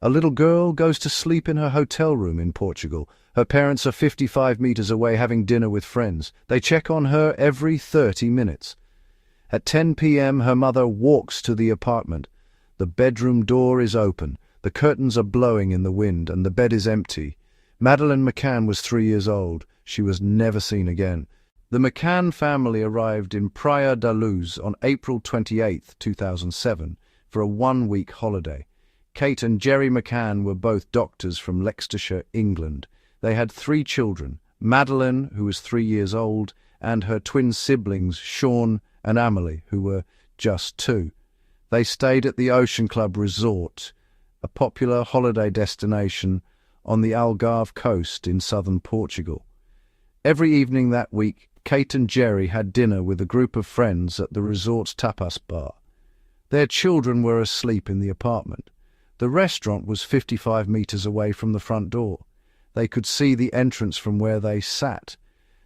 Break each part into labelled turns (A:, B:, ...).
A: A little girl goes to sleep in her hotel room in Portugal. Her parents are 55 meters away having dinner with friends. They check on her every 30 minutes. At 10 p.m., her mother walks to the apartment. The bedroom door is open. The curtains are blowing in the wind and the bed is empty. Madeleine McCann was 3 years old. She was never seen again. The McCann family arrived in Praia da Luz on April 28, 2007, for a one-week holiday. Kate and Gerry McCann were both doctors from Leicestershire, England. They had 3 children, Madeleine, who was 3 years old, and her twin siblings, Sean and Amelie, who were just 2. They stayed at the Ocean Club Resort, a popular holiday destination on the Algarve coast in southern Portugal. Every evening that week, Kate and Gerry had dinner with a group of friends at the resort's tapas bar. Their children were asleep in the apartment. The restaurant was 55 meters away from the front door. They could see the entrance from where they sat.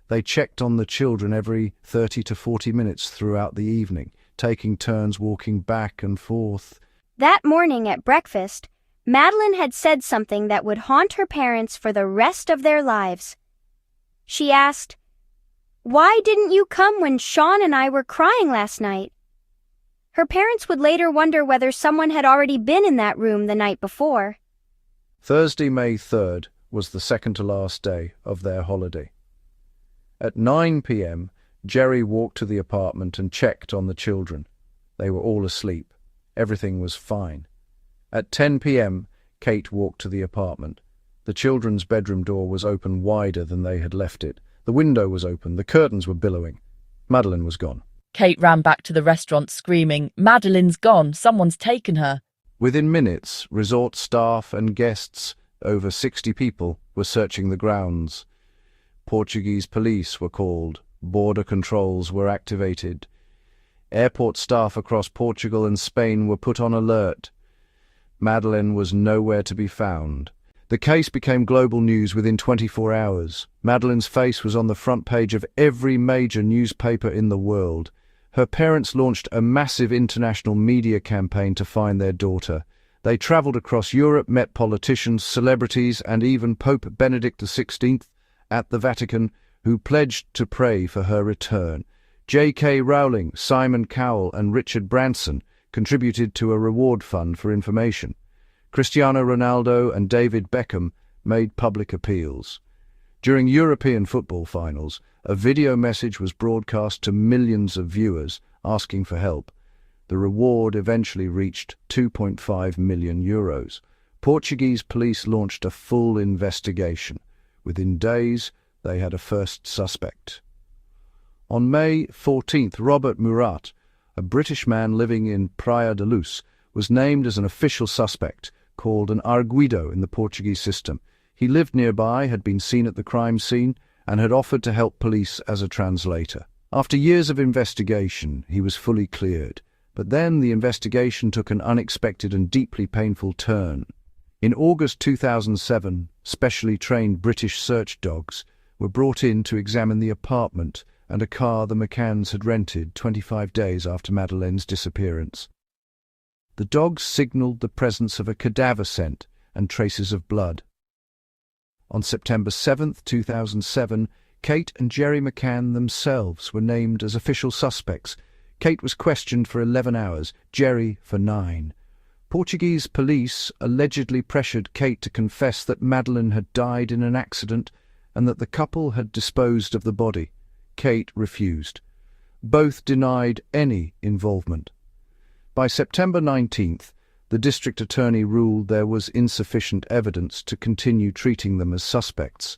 A: They checked on the children every 30 to 40 minutes throughout the evening, taking turns walking back and forth.
B: That morning at breakfast, Madeleine had said something that would haunt her parents for the rest of their lives. She asked, "Why didn't you come when Sean and I were crying last night?" Her parents would later wonder whether someone had already been in that room the night before.
A: Thursday, May 3rd, was the second to last day of their holiday. At 9 p.m., Gerry walked to the apartment and checked on the children. They were all asleep. Everything was fine. At 10 p.m., Kate walked to the apartment. The children's bedroom door was open wider than they had left it. The window was open. The curtains were billowing. Madeleine was gone.
C: Kate ran back to the restaurant screaming, "Madeleine's gone. Someone's taken her."
A: Within minutes, resort staff and guests, over 60 people, were searching the grounds. Portuguese police were called. Border controls were activated. Airport staff across Portugal and Spain were put on alert. Madeleine was nowhere to be found. The case became global news within 24 hours. Madeleine's face was on the front page of every major newspaper in the world. Her parents launched a massive international media campaign to find their daughter. They travelled across Europe, met politicians, celebrities, and even Pope Benedict XVI at the Vatican, who pledged to pray for her return. J.K. Rowling, Simon Cowell, and Richard Branson contributed to a reward fund for information. Cristiano Ronaldo and David Beckham made public appeals. During European football finals, a video message was broadcast to millions of viewers asking for help. The reward eventually reached €2.5 million. Portuguese police launched a full investigation. Within days, they had a first suspect. On May 14th, Robert Murat, a British man living in Praia da Luz, was named as an official suspect, called an arguido in the Portuguese system. He lived nearby, had been seen at the crime scene, and had offered to help police as a translator. After years of investigation, he was fully cleared. But then the investigation took an unexpected and deeply painful turn. In August 2007, specially trained British search dogs were brought in to examine the apartment and a car the McCanns had rented 25 days after Madeleine's disappearance. The dogs signalled the presence of a cadaver scent and traces of blood. On September 7, 2007, Kate and Gerry McCann themselves were named as official suspects. Kate was questioned for 11 hours, Gerry for 9. Portuguese police allegedly pressured Kate to confess that Madeleine had died in an accident and that the couple had disposed of the body. Kate refused. Both denied any involvement. By September 19th, the district attorney ruled there was insufficient evidence to continue treating them as suspects.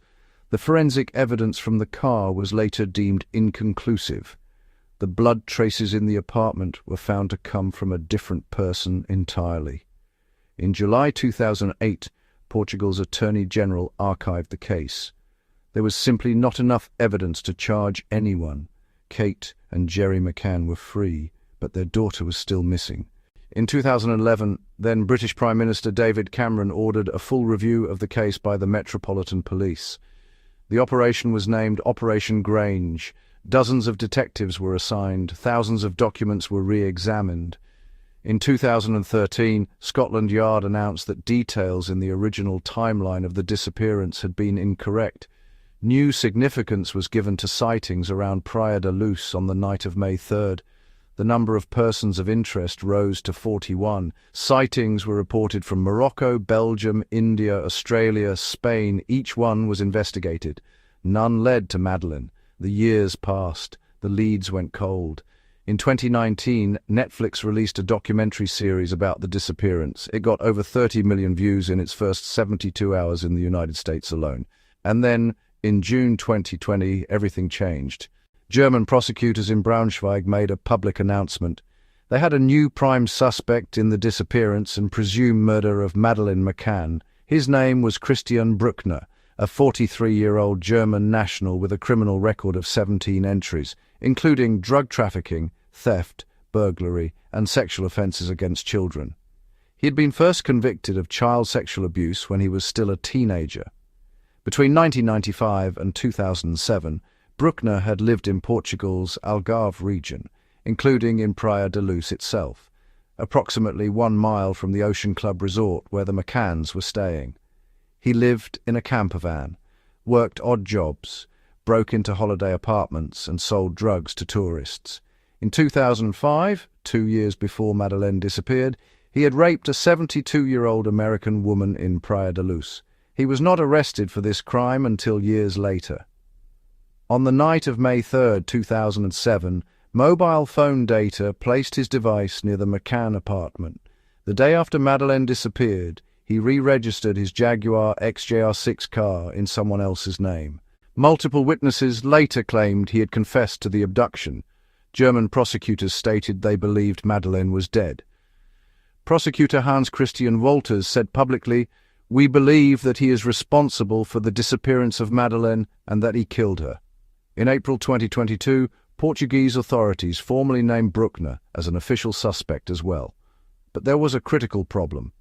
A: The forensic evidence from the car was later deemed inconclusive. The blood traces in the apartment were found to come from a different person entirely. In July 2008, Portugal's Attorney General archived the case. There was simply not enough evidence to charge anyone. Kate and Gerry McCann were free, but their daughter was still missing. In 2011, then British Prime Minister David Cameron ordered a full review of the case by the Metropolitan Police. The operation was named Operation Grange. Dozens of detectives were assigned, thousands of documents were re-examined. In 2013, Scotland Yard announced that details in the original timeline of the disappearance had been incorrect. New significance was given to sightings around Praia da Luz on the night of May 3rd. The number of persons of interest rose to 41. Sightings were reported from Morocco, Belgium, India, Australia, Spain. Each one was investigated. None led to Madeleine. The years passed. The leads went cold. In 2019, Netflix released a documentary series about the disappearance. It got over 30 million views in its first 72 hours in the United States alone. And then, in June 2020, everything changed. German prosecutors in Braunschweig made a public announcement. They had a new prime suspect in the disappearance and presumed murder of Madeleine McCann. His name was Christian Brückner, a 43-year-old German national with a criminal record of 17 entries, including drug trafficking, theft, burglary, and sexual offences against children. He had been first convicted of child sexual abuse when he was still a teenager. Between 1995 and 2007, Brückner had lived in Portugal's Algarve region, including in Praia da Luz itself, approximately 1 mile from the Ocean Club resort where the McCanns were staying. He lived in a camper van, worked odd jobs, broke into holiday apartments and sold drugs to tourists. In 2005, 2 years before Madeleine disappeared, he had raped a 72-year-old American woman in Praia da Luz. He was not arrested for this crime until years later. On the night of May 3, 2007, mobile phone data placed his device near the McCann apartment. The day after Madeleine disappeared, he re-registered his Jaguar XJR6 car in someone else's name. Multiple witnesses later claimed he had confessed to the abduction. German prosecutors stated they believed Madeleine was dead. Prosecutor Hans Christian Wolters said publicly, "We believe that he is responsible for the disappearance of Madeleine and that he killed her." In April 2022, Portuguese authorities formally named Brückner as an official suspect as well. But there was a critical problem.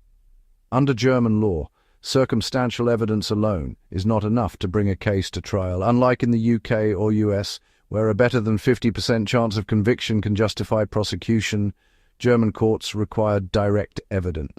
A: Under German law, circumstantial evidence alone is not enough to bring a case to trial, unlike in the UK or US, where a better than 50% chance of conviction can justify prosecution. German courts require direct evidence.